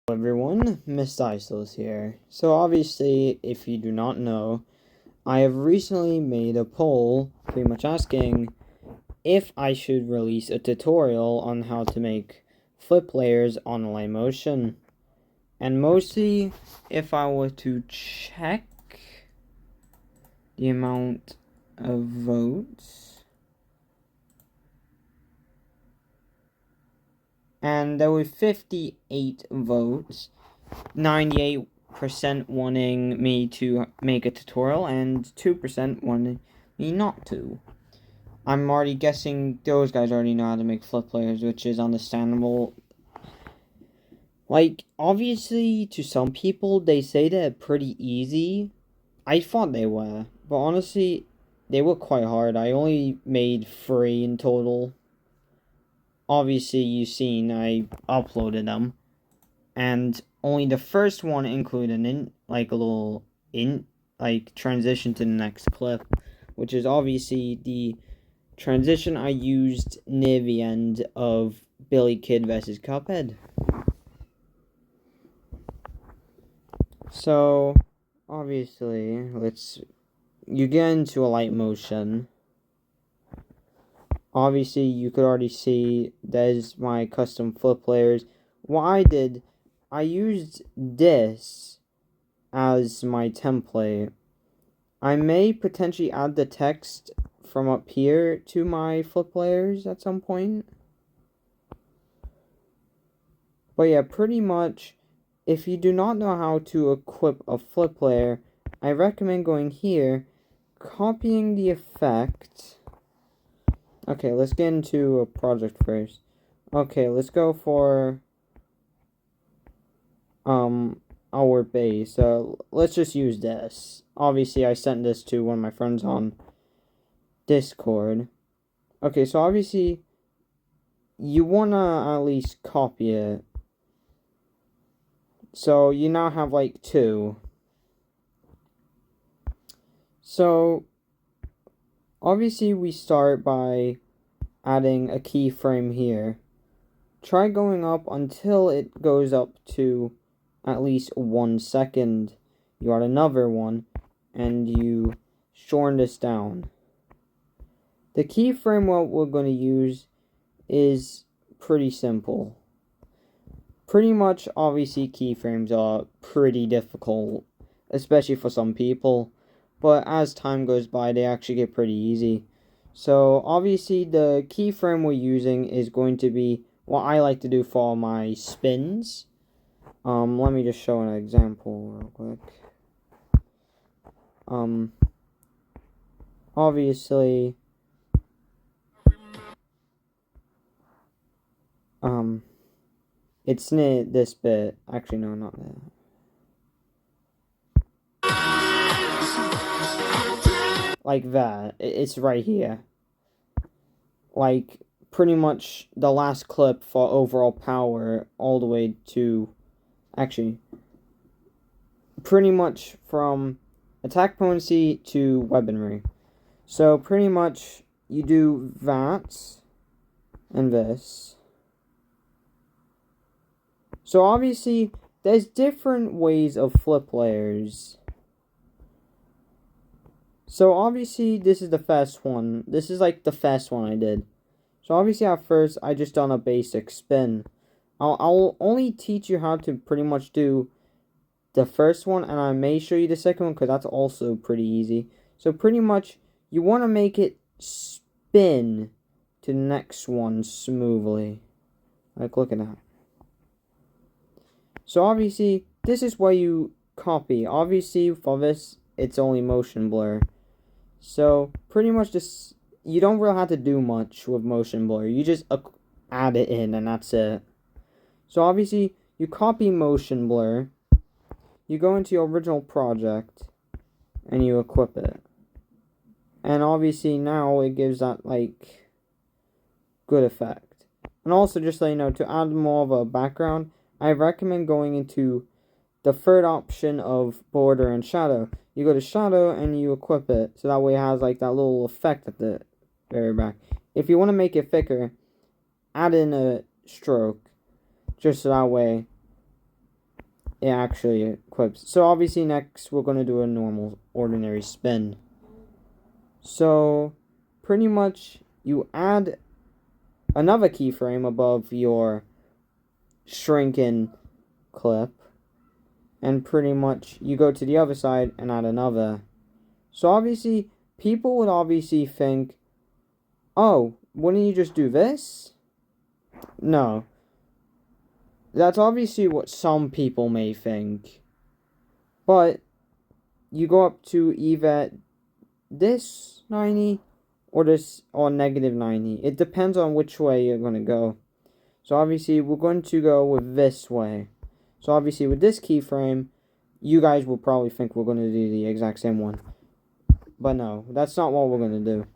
Hello everyone, Mr.Spring̤ here. So obviously, if you do not know, I have recently made a poll pretty much asking if I should release a tutorial on how to make flip layers on Motion. And mostly, if I were to check the amount of votes, and there were 58 votes, 98% wanting me to make a tutorial, and 2% wanting me not to. I'm already guessing those guys already know how to make flip layers, which is understandable. Like, obviously, to some people, they say they're pretty easy. I thought they were, but honestly, they were quite hard. I only made 3 in total. Obviously, you've seen I uploaded them. And only the first one included a little transition to the next clip, which is obviously the transition I used near the end of Billy Kid vs. Cuphead. So, obviously, you get into a light motion. Obviously, you could already see there's my custom flip layers. What I did, I used this as my template. I may potentially add the text from up here to my flip layers at some point. But yeah, pretty much, if you do not know how to equip a flip layer, I recommend going here, copying the effect. Okay, let's get into a project first. Okay, let's go for our base. Let's just use this. Obviously, I sent this to one of my friends on Discord. Okay, so obviously, you wanna at least copy it. So, you now have like 2. So, obviously, we start by adding a keyframe here. Try going up until it goes up to at least 1 second. You add another one, and you shorten this down. The keyframe what we're going to use is pretty simple. Pretty much, obviously, keyframes are pretty difficult, especially for some people. But as time goes by, they actually get pretty easy. So, obviously, the keyframe we're using is going to be what I like to do for my spins. Let me just show an example real quick. Obviously, it's near this bit. Actually, no, not there. Like that. It's right here. Like, pretty much the last clip for overall power all the way to... Actually, pretty much from attack potency to weaponry. So, pretty much, you do that and this. So, obviously, there's different ways of flip layers. So, obviously, this is the first one. This is, like, the first one I did. So, obviously, at first, I just done a basic spin. I'll only teach you how to pretty much do the first one, and I may show you the second one, because that's also pretty easy. So, pretty much, you want to make it spin to the next one smoothly. Like, look at that. So, obviously, this is where you copy. Obviously, for this, it's only motion blur. So, pretty much just, you don't really have to do much with motion blur. You just add it in, and that's it. So, obviously, you copy motion blur. You go into your original project, and you equip it. And obviously, now it gives that, like, good effect. And also, just so you know, to add more of a background, I recommend going into the third option of border and shadow. You go to shadow and you equip it, so that way it has like that little effect at the very back. If you want to make it thicker, add in a stroke, just so that way it actually equips. So obviously next we're going to do a normal ordinary spin. So pretty much you add another keyframe above your shrinking clip, and pretty much you go to the other side and add another. So obviously people would obviously think, oh, wouldn't you just do this? No. That's obviously what some people may think. But you go up to either this 90 or this or negative 90. It depends on which way you're going to go. So obviously we're going to go with this way. So obviously with this keyframe, you guys will probably think we're going to do the exact same one. But no, that's not what we're going to do.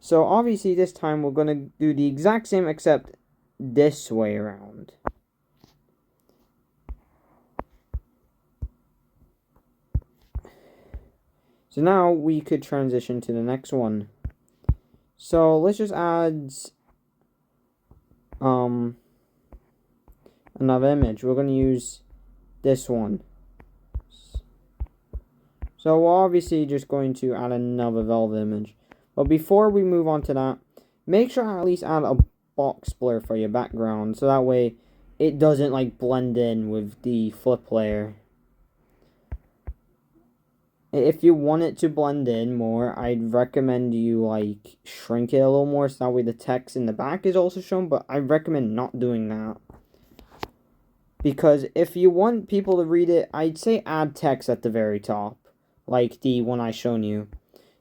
So obviously this time we're going to do the exact same except this way around. So now we could transition to the next one. So let's just add another image. We're going to use this one. So we're obviously just going to add another velvet image. But before we move on to that, make sure I at least add a box blur for your background. So that way it doesn't like blend in with the flip layer. If you want it to blend in more, I'd recommend you like shrink it a little more so that way the text in the back is also shown. But I recommend not doing that. Because if you want people to read it, I'd say add text at the very top. Like the one I shown you.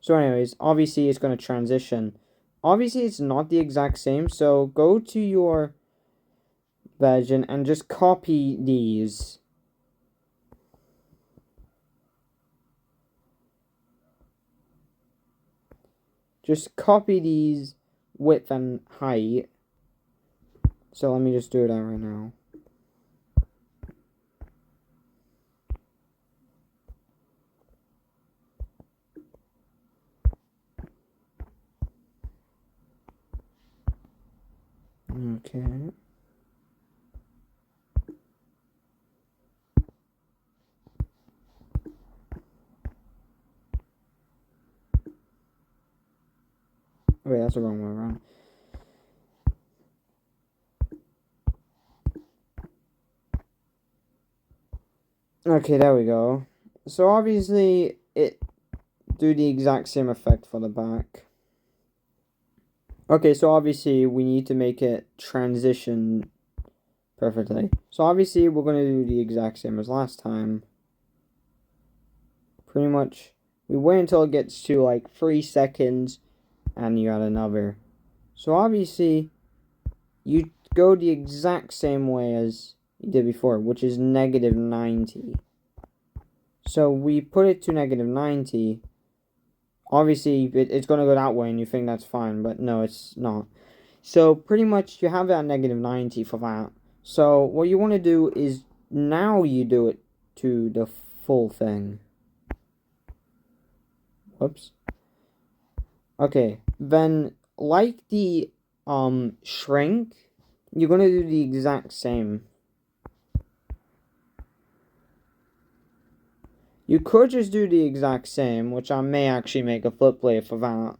So anyways, obviously it's going to transition. Obviously it's not the exact same. So go to your version and just copy these. Just copy these width and height. So let me just do that right now. Okay. Wait, that's the wrong way around. Okay, there we go. So obviously it do the exact same effect for the back. Okay, so obviously we need to make it transition perfectly. So obviously we're going to do the exact same as last time. Pretty much, we wait until it gets to like 3 seconds and you add another. So obviously, you go the exact same way as you did before, which is negative 90. So we put it to negative 90. Obviously, it's going to go that way and you think that's fine, but no, it's not. So pretty much you have it at negative 90 for that. So what you want to do is now you do it to the full thing. Whoops. Okay, then like the shrink, you're going to do the exact same. You could just do the exact same, which I may actually make a flip layer for that.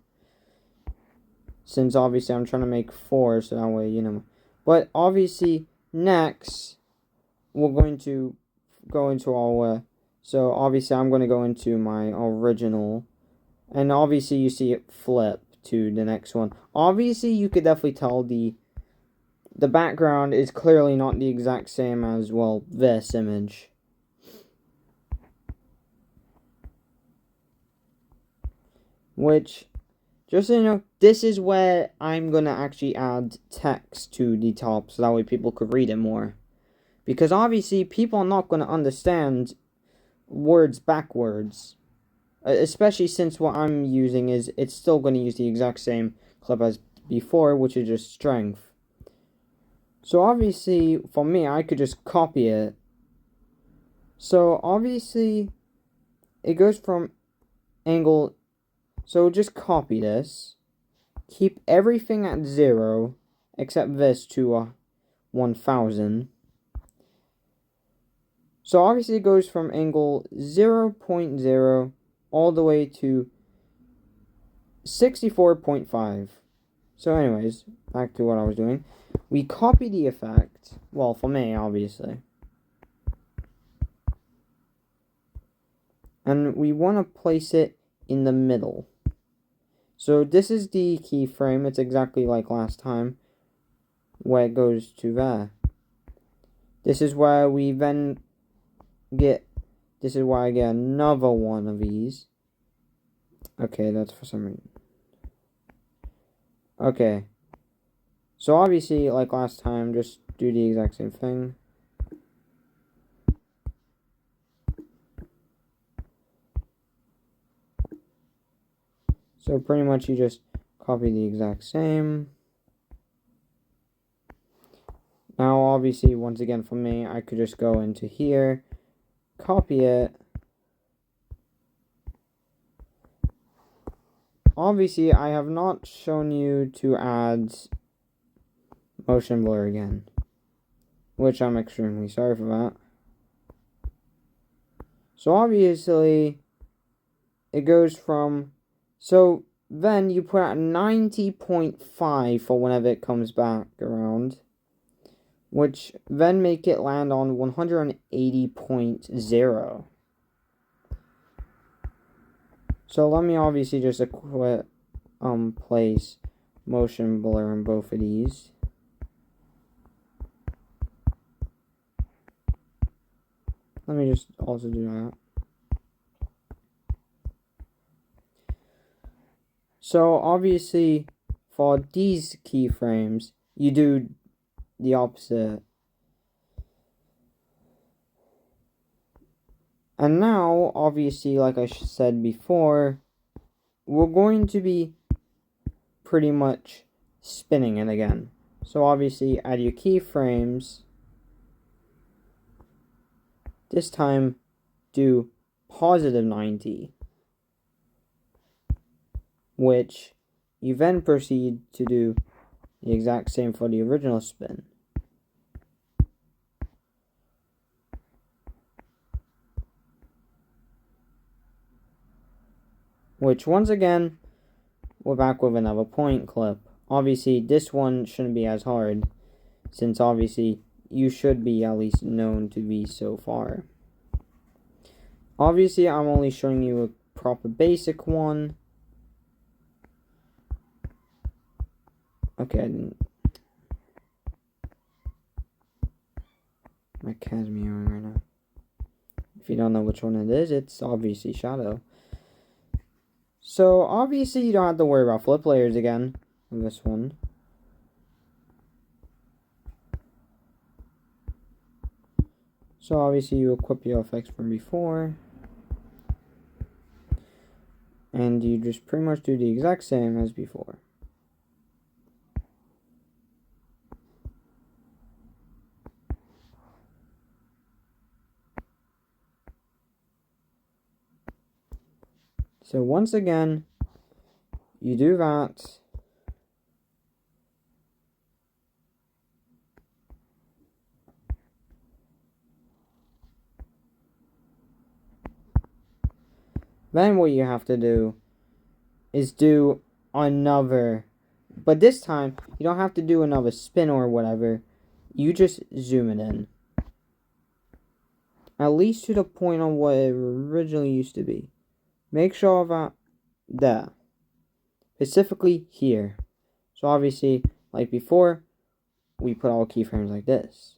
Since obviously I'm trying to make 4, so that way, you know. But obviously, next, we're going to go into our, so obviously I'm going to go into my original. And obviously you see it flip to the next one. Obviously you could definitely tell the background is clearly not the exact same as, well, this image. Which, just so you know, this is where I'm going to actually add text to the top so that way people could read it more. Because obviously people are not going to understand words backwards. Especially since what I'm using is, it's still going to use the exact same clip as before, which is just strength. So obviously, for me, I could just copy it. So obviously, it goes from angle. So just copy this. Keep everything at 0, except this to 1000. So obviously it goes from angle 0.0 all the way to 64.5. So anyways, back to what I was doing. We copy the effect, well, for me, obviously. And we want to place it in the middle. So this is the keyframe. It's exactly like last time, where it goes to there. This is where we then get, this is where I get another one of these. Okay, that's for some reason. Okay. So obviously, like last time, just do the exact same thing. So pretty much you just copy the exact same. Now obviously, once again for me, I could just go into here, copy it. Obviously, I have not shown you to add motion blur again, which I'm extremely sorry for that. So obviously, it goes from, so then you put out 90.5 for whenever it comes back around, which then make it land on 180.0. So let me obviously just place motion blur in both of these. Let me just also do that. So obviously for these keyframes, you do the opposite. And now, obviously, like I said before, we're going to be pretty much spinning it again. So obviously, add your keyframes. This time, do positive 90. Which you then proceed to do the exact same for the original spin. Which, once again, we're back with another point clip. Obviously, this one shouldn't be as hard, since obviously you should be at least known to be so far. Obviously, I'm only showing you a proper basic one. Okay, I didn't. My cat's meowing right now. If you don't know which one it is, it's obviously Shadow. So, obviously, you don't have to worry about flip layers again on this one. So, obviously, you equip your effects from before. And you just pretty much do the exact same as before. So, once again, you do that. Then what you have to do is do another, but this time you don't have to do another spin or whatever. You just zoom it in, at least to the point on what it originally used to be. Make sure that there, specifically here. So obviously, like before, we put all keyframes like this.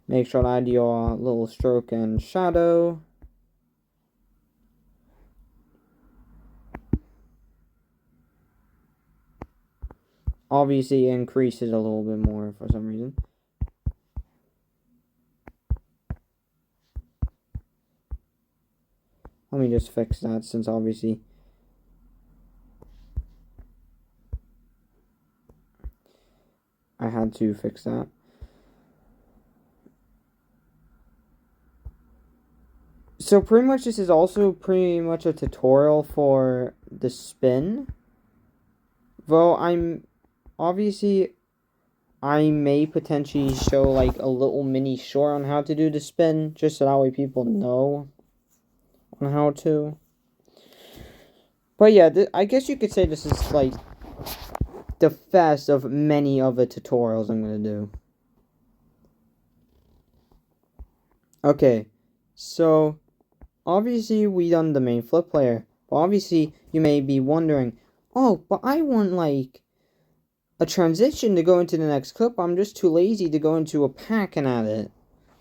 Make sure to add your little stroke and shadow. Obviously, it increases a little bit more for some reason. Let me just fix that, since obviously I had to fix that. So pretty much this is also pretty much a tutorial for the spin. Though I'm obviously I may potentially show like a little mini short on how to do the spin, just so that way people know on how to. But yeah, I guess you could say this is like the first of many other tutorials I'm going to do. Okay, so obviously we done the main flip player, but obviously you may be wondering, oh, but I want like a transition to go into the next clip. I'm just too lazy to go into a pack and add it.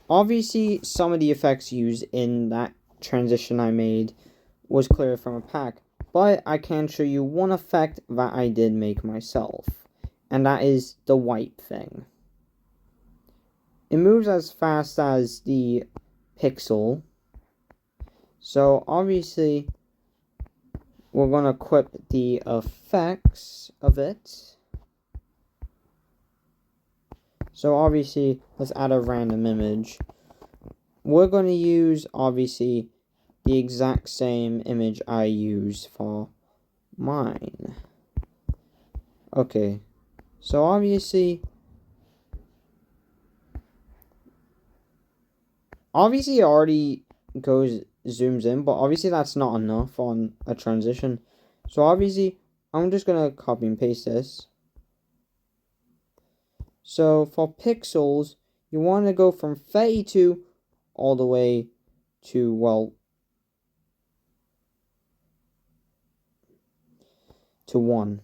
Obviously, some of the effects used in that transition I made was clear from a pack, but I can show you one effect that I did make myself, and that is the wipe thing. It moves as fast as the pixel, so obviously we're going to equip the effects of it. So obviously, let's add a random image. We're going to use, obviously, the exact same image I use for mine. Okay, so obviously it already zooms in, but obviously that's not enough on a transition. So obviously, I'm just going to copy and paste this. So for pixels, you want to go from 32 all the way to, well, to 1.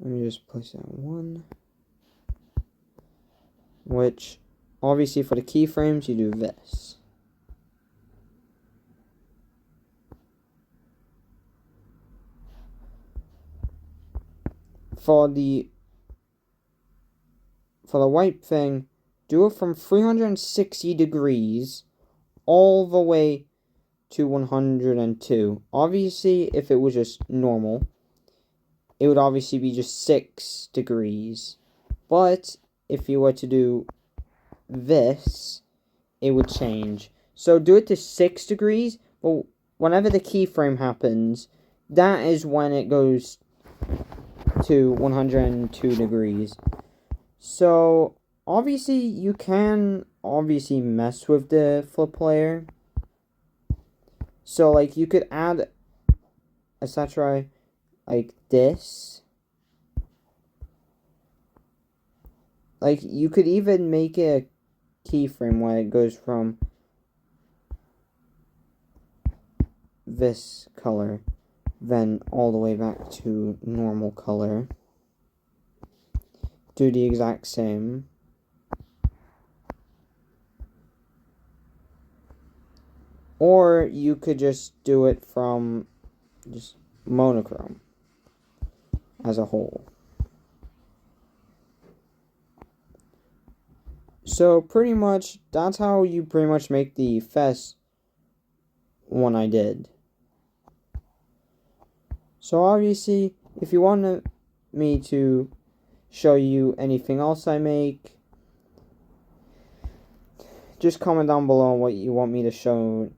Let me just place that 1. Which, obviously for the keyframes, you do this. For the wipe thing, do it from 360 degrees all the way to 102. Obviously, if it was just normal, it would obviously be just 6 degrees. But if you were to do this, it would change. So do it to 6 degrees, but whenever the keyframe happens, that is when it goes to 102 degrees. So obviously you can mess with the flip player. So like you could add a saturate like this. Like you could even make it a keyframe where it goes from this color then all the way back to normal color. Do the exact same. Or you could just do it from just monochrome as a whole. So pretty much that's how you pretty much make the first one I did. So obviously, if you want me to show you anything else I make, just comment down below what you want me to show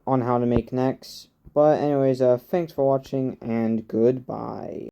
on how to make next. But anyways, thanks for watching and goodbye.